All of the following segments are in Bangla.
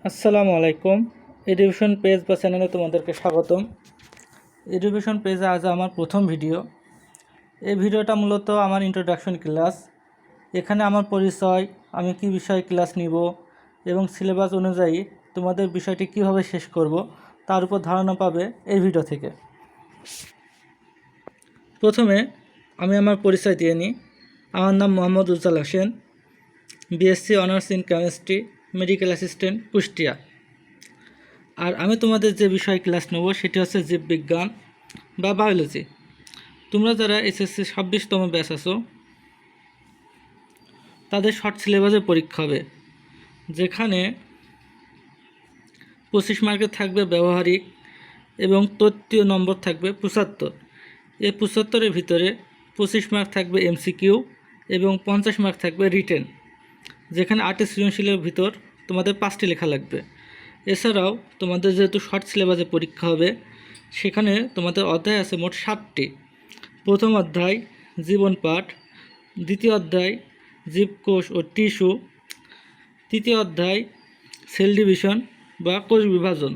আসসালামু আলাইকুম। এডুকেশন পেজ বা চ্যানেলে তোমাদেরকে স্বাগতম। এডুকেশন পেজে আজ আমার প্রথম ভিডিও। এই ভিডিওটা মূলত আমার ইন্ট্রোডাকশন ক্লাস। এখানে আমার পরিচয়, আমি কি বিষয়ে ক্লাস নিব এবং সিলেবাস অনুযায়ী তোমাদের বিষয়টি কিভাবে শেষ করব তার উপর ধারণা পাবে এই ভিডিও থেকে। প্রথমে আমি আমার পরিচয় দিয়ে নিই। আমার নাম Mohammad Ujjwal Hossain, BSc honours in chemistry, medical assistant, Kushtia. আর আমি তোমাদের যে বিষয় ক্লাস নেব সেটি হচ্ছে জীববিজ্ঞান বা বায়োলজি। তোমরা যারা এসএসসি 26তম ব্যাচ আছো তাদের শর্ট সিলেবাসের পরীক্ষা হবে, যেখানে 25 মার্কের থাকবে ব্যবহারিক এবং তত্ত্বীয় নম্বর থাকবে 75। এই 75-এর ভিতরে 25 মার্ক থাকবে এমসিকিউ এবং 50 মার্ক থাকবে রিটেন, যেখানে 8টি সৃজনশীলের ভিতর তোমাদের 5টি লেখা লাগবে। এছাড়াও তোমাদের যেহেতু শর্ট সিলেবাসে পরীক্ষা হবে, সেখানে তোমাদের অধ্যায় আছে মোট 7টি। প্রথম অধ্যায় জীবন পাঠ, দ্বিতীয় অধ্যায় জীবকোষ ও টিস্যু, তৃতীয় অধ্যায় সেল ডিভিশন বা কোষ বিভাজন,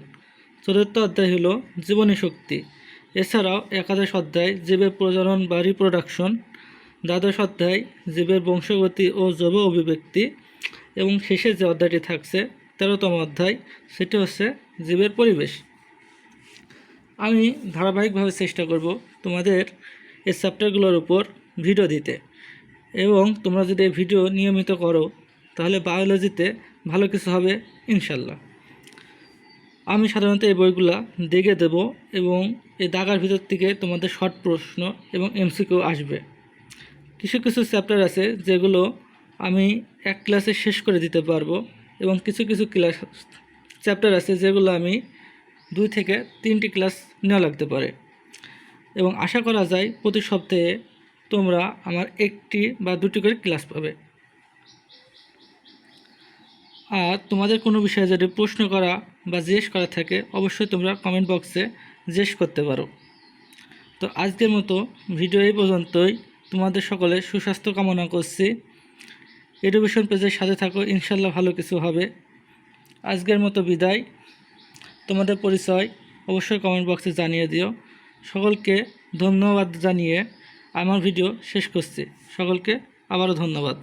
চতুর্থ অধ্যায় হলো জীবনী শক্তি। এছাড়াও একাদশ অধ্যায় জীবের প্রজনন বা রিপ্রোডাকশন, দ্বাদশ অধ্যায় জীবের বংশগতি ও জৈব অভিব্যক্তি এবং শেষে যে অধ্যায়টি থাকছে 13তম অধ্যায়, সেটি হচ্ছে জীবের পরিবেশ। আমি ধারাবাহিকভাবে চেষ্টা করব তোমাদের এই চ্যাপ্টারগুলোর উপর ভিডিও দিতে, এবং তোমরা যদি এই ভিডিও নিয়মিত করো তাহলে বায়োলজিতে ভালো কিছু হবে ইনশাল্লাহ। আমি সাধারণত এই বইগুলা দেখে দেব এবং এই দাগার ভিতর থেকে তোমাদের শর্ট প্রশ্ন এবং এমসিকিউ আসবে। কিছু কিছু চ্যাপ্টার আছে যেগুলো আমি এক ক্লাসে শেষ করে দিতে পারবো, এবং কিছু কিছু চ্যাপ্টার আছে যেগুলো আমি 2 থেকে 3টি ক্লাস নেওয়া লাগতে পারে। এবং আশা করা যায় প্রতি সপ্তাহে তোমরা আমার 1টি বা 2টি করে ক্লাস পাবে। আর তোমাদের কোনো বিষয়ে যদি প্রশ্ন করা বা জিজ্ঞেস করা থাকে অবশ্যই তোমরা কমেন্ট বক্সে জিজ্ঞেস করতে পারো। তো আজকের মতো ভিডিও এই পর্যন্তই। তোমাদের সকলের সুস্বাস্থ্য কামনা করছি। এডুকেশন পেজের সাথে থাকো, ইনশাল্লাহ ভালো কিছু হবে। আজকের মতো বিদায়। তোমাদের পরিচয় অবশ্যই কমেন্ট বক্সে জানিয়ে দিও। সকলকে ধন্যবাদ জানিয়ে আমার ভিডিও শেষ করছি। সকলকে আবারও ধন্যবাদ।